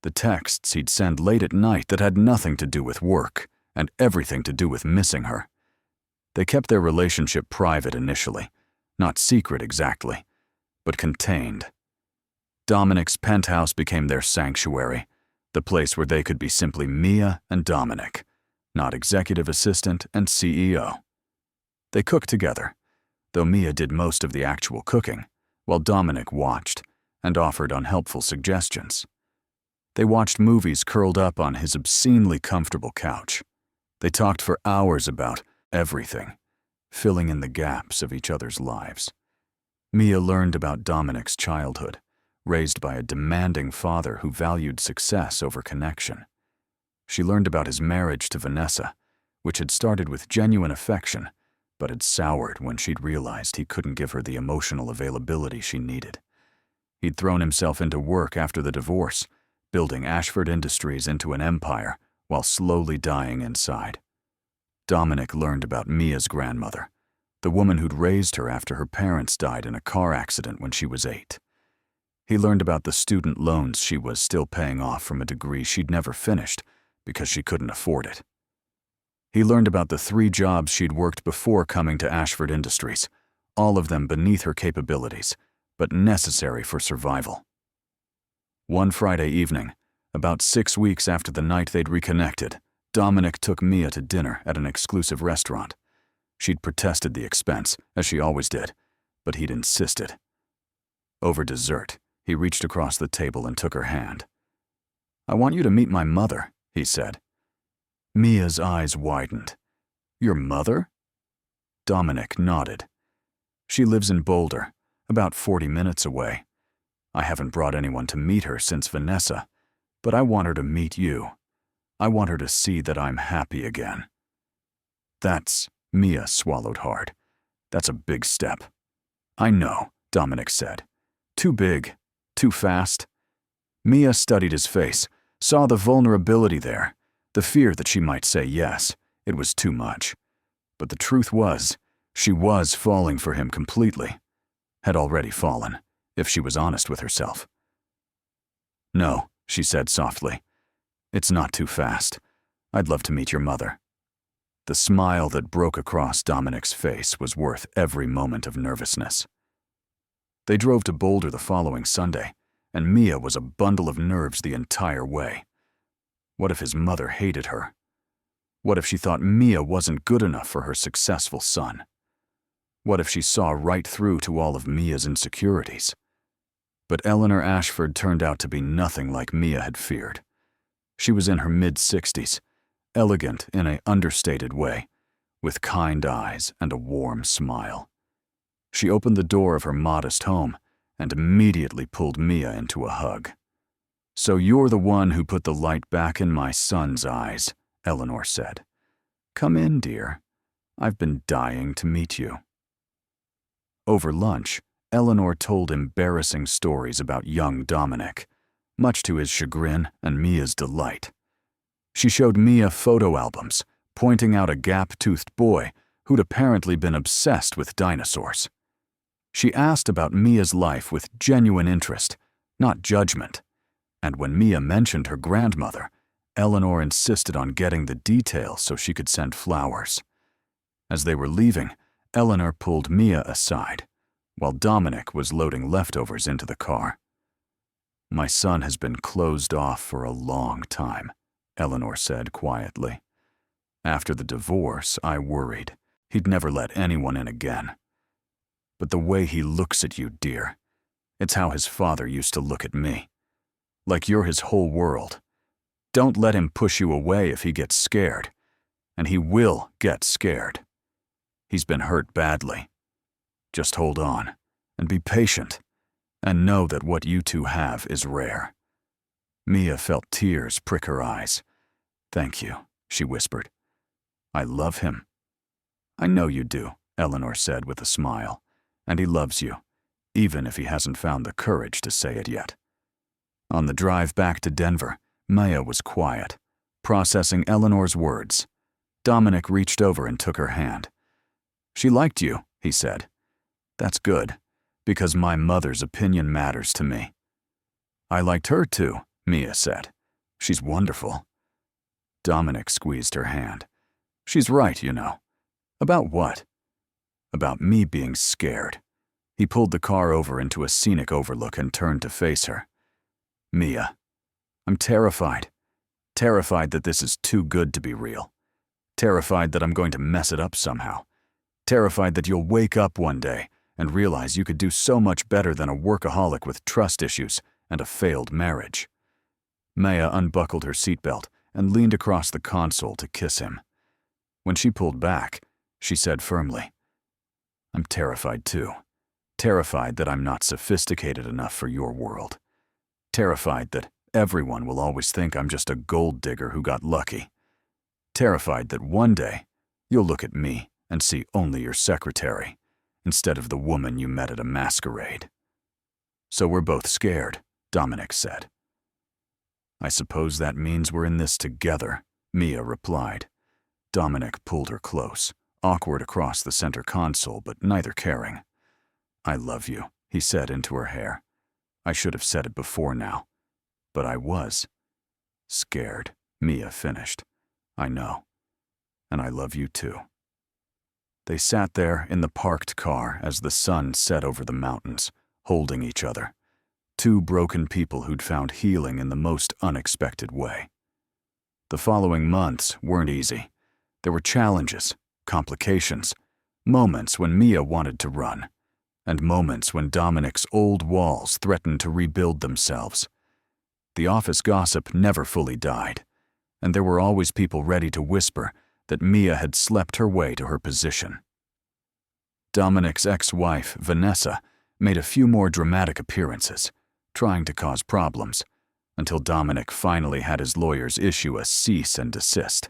The texts he'd send late at night that had nothing to do with work and everything to do with missing her. They kept their relationship private initially, not secret exactly, but contained. Dominic's penthouse became their sanctuary, the place where they could be simply Mia and Dominic, not executive assistant and CEO. They cooked together, though Mia did most of the actual cooking, while Dominic watched and offered unhelpful suggestions. They watched movies curled up on his obscenely comfortable couch. They talked for hours about everything, filling in the gaps of each other's lives. Mia learned about Dominic's childhood, raised by a demanding father who valued success over connection. She learned about his marriage to Vanessa, which had started with genuine affection, but had soured when she'd realized he couldn't give her the emotional availability she needed. He'd thrown himself into work after the divorce, building Ashford Industries into an empire while slowly dying inside. Dominic learned about Mia's grandmother, the woman who'd raised her after her parents died in a car accident when she was 8. He learned about the student loans she was still paying off from a degree she'd never finished because she couldn't afford it. He learned about the 3 jobs she'd worked before coming to Ashford Industries, all of them beneath her capabilities, but necessary for survival. One Friday evening, about 6 weeks after the night they'd reconnected, Dominic took Mia to dinner at an exclusive restaurant. She'd protested the expense, as she always did, but he'd insisted. Over dessert, he reached across the table and took her hand. "I want you to meet my mother," he said. Mia's eyes widened. "Your mother?" Dominic nodded. "She lives in Boulder, about 40 minutes away. I haven't brought anyone to meet her since Vanessa, but I want her to meet you. I want her to see that I'm happy again." Mia swallowed hard. "That's a big step." "I know," Dominic said. "Too big, too fast." Mia studied his face, saw the vulnerability there, the fear that she might say yes. It was too much. But the truth was, she was falling for him completely. Had already fallen, if she was honest with herself. "No," she said softly. "It's not too fast. I'd love to meet your mother. The smile that broke across Dominic's face was worth every moment of nervousness. They drove to Boulder the following Sunday, and Mia was a bundle of nerves the entire way. What if his mother hated her? What if she thought Mia wasn't good enough for her successful son? What if she saw right through to all of Mia's insecurities? But Eleanor Ashford turned out to be nothing like Mia had feared. She was in her mid-60s, elegant in an understated way, with kind eyes and a warm smile. She opened the door of her modest home and immediately pulled Mia into a hug. "So you're the one who put the light back in my son's eyes," Eleanor said. "Come in, dear. I've been dying to meet you." Over lunch, Eleanor told embarrassing stories about young Dominic, much to his chagrin and Mia's delight. She showed Mia photo albums, pointing out a gap-toothed boy who'd apparently been obsessed with dinosaurs. She asked about Mia's life with genuine interest, not judgment, and when Mia mentioned her grandmother, Eleanor insisted on getting the details so she could send flowers. As they were leaving, Eleanor pulled Mia aside, while Dominic was loading leftovers into the car. "My son has been closed off for a long time," Eleanor said quietly. "After the divorce, I worried he'd never let anyone in again. But the way he looks at you, dear, it's how his father used to look at me. Like you're his whole world. Don't let him push you away if he gets scared. And he will get scared. He's been hurt badly. Just hold on, and be patient, and know that what you two have is rare." Mia felt tears prick her eyes. "Thank you," she whispered. "I love him." "I know you do," Eleanor said with a smile. "And he loves you, even if he hasn't found the courage to say it yet." On the drive back to Denver, Mia was quiet, processing Eleanor's words. Dominic reached over and took her hand. "She liked you," he said. "That's good, because my mother's opinion matters to me." "I liked her too," Mia said. "She's wonderful." Dominic squeezed her hand. "She's right, you know." "About what?" "About me being scared." He pulled the car over into a scenic overlook and turned to face her. "Mia, I'm terrified. Terrified that this is too good to be real. Terrified that I'm going to mess it up somehow. Terrified that you'll wake up one day and realize you could do so much better than a workaholic with trust issues and a failed marriage." Mia unbuckled her seatbelt and leaned across the console to kiss him. When she pulled back, she said firmly, "I'm terrified too. Terrified that I'm not sophisticated enough for your world. Terrified that everyone will always think I'm just a gold digger who got lucky. Terrified that one day you'll look at me and see only your secretary, instead of the woman you met at a masquerade." "So we're both scared," Dominic said. "I suppose that means we're in this together," Mia replied. Dominic pulled her close, awkward across the center console, but neither caring. "I love you," he said into her hair. "I should have said it before now, but I was scared," Mia finished. "I know, and I love you too." They sat there in the parked car as the sun set over the mountains, holding each other. Two broken people who'd found healing in the most unexpected way. The following months weren't easy. There were challenges, complications, moments when Mia wanted to run, and moments when Dominic's old walls threatened to rebuild themselves. The office gossip never fully died, and there were always people ready to whisper that Mia had slept her way to her position. Dominic's ex-wife, Vanessa, made a few more dramatic appearances, trying to cause problems, until Dominic finally had his lawyers issue a cease and desist.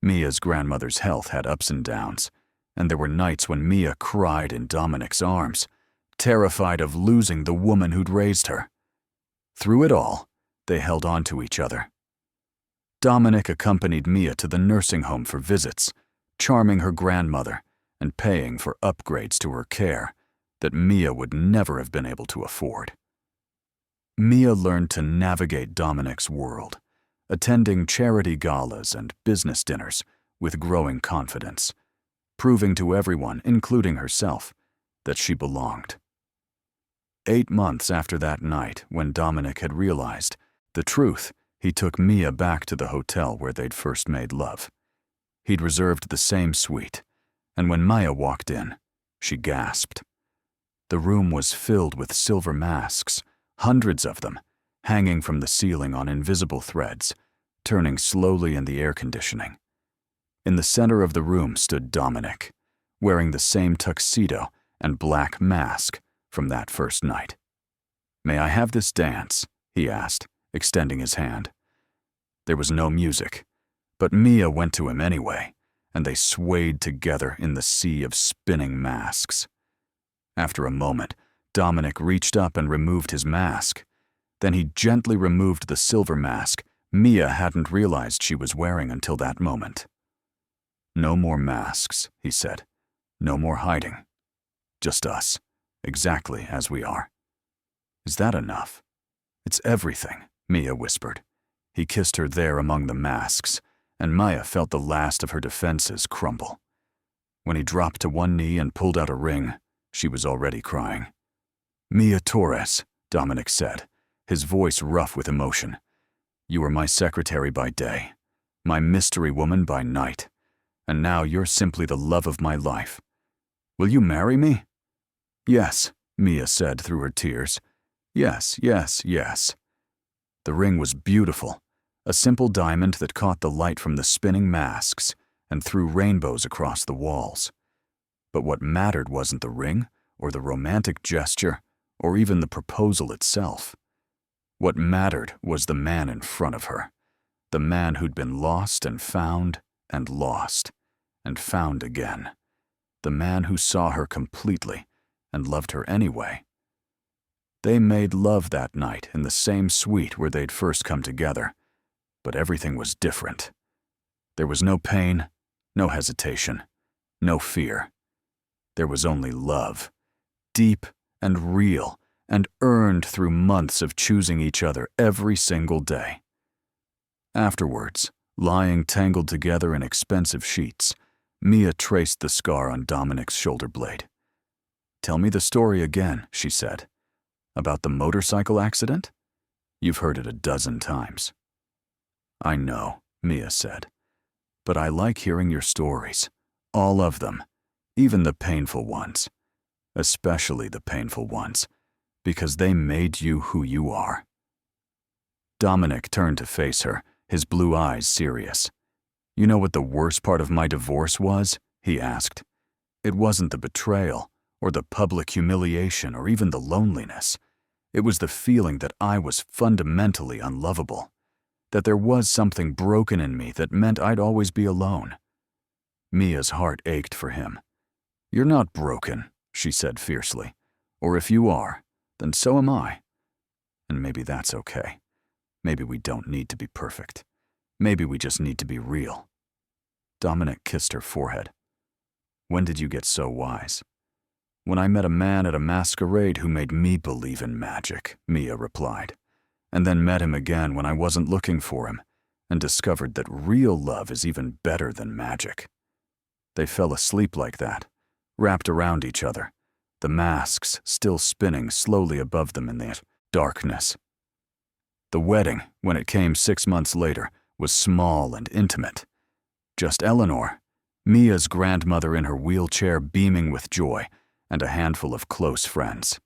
Mia's grandmother's health had ups and downs, and there were nights when Mia cried in Dominic's arms, terrified of losing the woman who'd raised her. Through it all, they held on to each other. Dominic accompanied Mia to the nursing home for visits, charming her grandmother and paying for upgrades to her care that Mia would never have been able to afford. Mia learned to navigate Dominic's world, attending charity galas and business dinners with growing confidence, proving to everyone, including herself, that she belonged. 8 months after that night, when Dominic had realized the truth, he took Mia back to the hotel where they'd first made love. He'd reserved the same suite, and when Maya walked in, she gasped. The room was filled with silver masks, hundreds of them, hanging from the ceiling on invisible threads, turning slowly in the air conditioning. In the center of the room stood Dominic, wearing the same tuxedo and black mask from that first night. "May I have this dance?" he asked, extending his hand. There was no music, but Mia went to him anyway, and they swayed together in the sea of spinning masks. After a moment, Dominic reached up and removed his mask. Then he gently removed the silver mask Mia hadn't realized she was wearing until that moment. "No more masks," he said. "No more hiding. Just us, exactly as we are." "Is that enough?" "It's everything," Mia whispered. He kissed her there among the masks, and Maya felt the last of her defenses crumble. When he dropped to one knee and pulled out a ring, she was already crying. "Mia Torres," Dominic said, his voice rough with emotion. "You were my secretary by day, my mystery woman by night, and now you're simply the love of my life. Will you marry me?" "Yes," Mia said through her tears. "Yes, yes, yes." The ring was beautiful, a simple diamond that caught the light from the spinning masks and threw rainbows across the walls. But what mattered wasn't the ring, or the romantic gesture, or even the proposal itself. What mattered was the man in front of her, the man who'd been lost and found again, the man who saw her completely and loved her anyway. They made love that night in the same suite where they'd first come together, but everything was different. There was no pain, no hesitation, no fear. There was only love, deep and real, and earned through months of choosing each other every single day. Afterwards, lying tangled together in expensive sheets, Mia traced the scar on Dominic's shoulder blade. "Tell me the story again," she said. "About the motorcycle accident? You've heard it a dozen times." "I know," Mia said. "But I like hearing your stories. All of them. Even the painful ones. Especially the painful ones. Because they made you who you are." Dominic turned to face her, his blue eyes serious. "You know what the worst part of my divorce was?" he asked. "It wasn't the betrayal, or the public humiliation, or even the loneliness. It was the feeling that I was fundamentally unlovable, that there was something broken in me that meant I'd always be alone." Mia's heart ached for him. "You're not broken," she said fiercely. "Or if you are, then so am I. And maybe that's okay. Maybe we don't need to be perfect. Maybe we just need to be real." Dominic kissed her forehead. "When did you get so wise?" "When I met a man at a masquerade who made me believe in magic," Mia replied, "and then met him again when I wasn't looking for him, and discovered that real love is even better than magic." They fell asleep like that, wrapped around each other, the masks still spinning slowly above them in the darkness. The wedding, when it came 6 months later, was small and intimate. Just Eleanor, Mia's grandmother in her wheelchair beaming with joy, and a handful of close friends.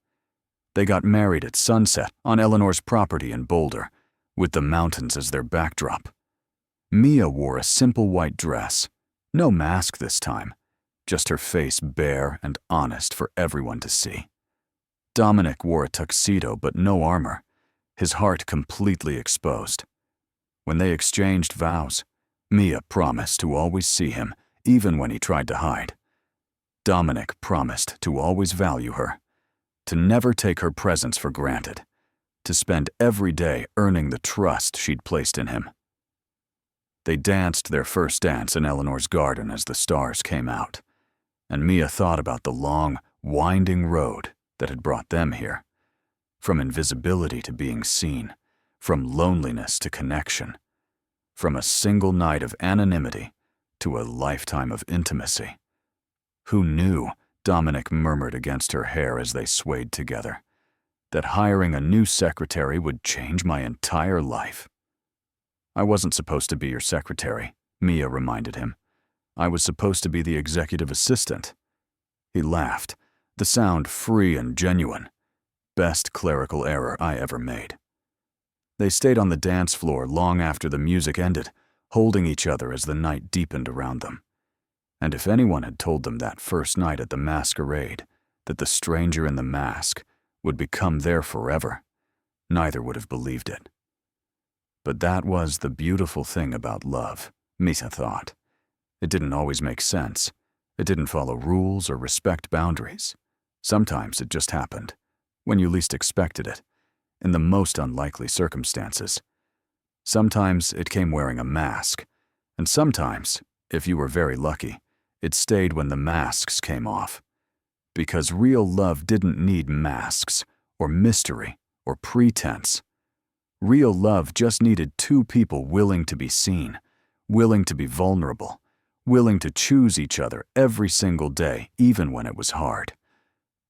They got married at sunset on Eleanor's property in Boulder, with the mountains as their backdrop. Mia wore a simple white dress, no mask this time, just her face bare and honest for everyone to see. Dominic wore a tuxedo but no armor, his heart completely exposed. When they exchanged vows, Mia promised to always see him, even when he tried to hide. Dominic promised to always value her, to never take her presence for granted, to spend every day earning the trust she'd placed in him. They danced their first dance in Eleanor's garden as the stars came out, and Mia thought about the long, winding road that had brought them here, from invisibility to being seen, from loneliness to connection, from a single night of anonymity to a lifetime of intimacy. Who knew, Dominic murmured against her hair as they swayed together, that hiring a new secretary would change my entire life? I wasn't supposed to be your secretary, Mia reminded him. I was supposed to be the executive assistant. He laughed, the sound free and genuine. Best clerical error I ever made. They stayed on the dance floor long after the music ended, holding each other as the night deepened around them. And if anyone had told them that first night at the masquerade that the stranger in the mask would become there forever, neither would have believed it. But that was the beautiful thing about love, Misa thought. It didn't always make sense. It didn't follow rules or respect boundaries. Sometimes it just happened, when you least expected it, in the most unlikely circumstances. Sometimes it came wearing a mask, and sometimes, if you were very lucky, it stayed when the masks came off. Because real love didn't need masks, or mystery, or pretense. Real love just needed two people willing to be seen, willing to be vulnerable, willing to choose each other every single day, even when it was hard.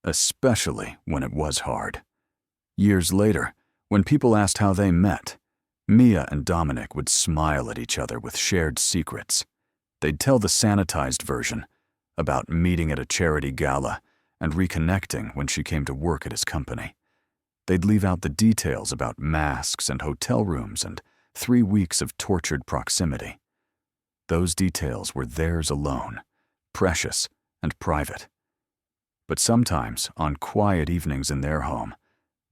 Especially when it was hard. Years later, when people asked how they met, Mia and Dominic would smile at each other with shared secrets. They'd tell the sanitized version, about meeting at a charity gala and reconnecting when she came to work at his company. They'd leave out the details about masks and hotel rooms and 3 weeks of tortured proximity. Those details were theirs alone, precious and private. But sometimes, on quiet evenings in their home,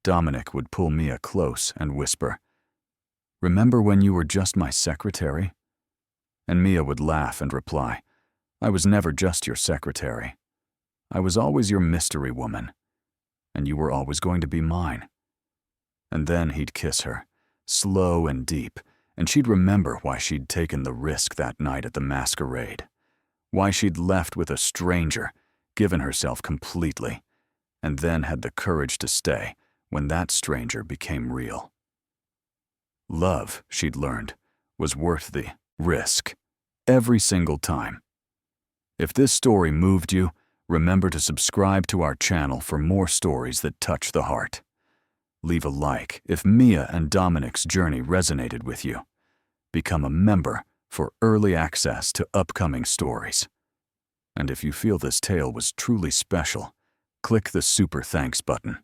Dominic would pull Mia close and whisper, "Remember when you were just my secretary?" And Mia would laugh and reply, "I was never just your secretary. I was always your mystery woman, and you were always going to be mine." And then he'd kiss her, slow and deep, and she'd remember why she'd taken the risk that night at the masquerade, why she'd left with a stranger, given herself completely, and then had the courage to stay when that stranger became real. Love, she'd learned, was worth the risk, every single time. If this story moved you, remember to subscribe to our channel for more stories that touch the heart. Leave a like if Mia and Dominic's journey resonated with you. Become a member for early access to upcoming stories. And if you feel this tale was truly special, click the Super Thanks button.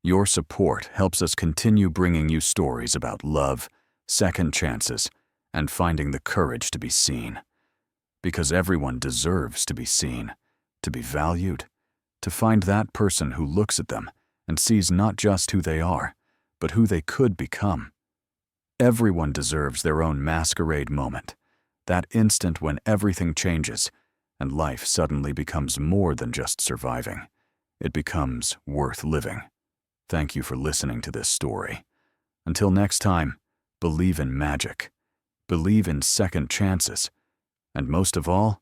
Your support helps us continue bringing you stories about love, second chances, and finding the courage to be seen. Because everyone deserves to be seen, to be valued, to find that person who looks at them and sees not just who they are, but who they could become. Everyone deserves their own masquerade moment, that instant when everything changes and life suddenly becomes more than just surviving. It becomes worth living. Thank you for listening to this story. Until next time, believe in magic, believe in second chances, and most of all,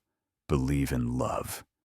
believe in love.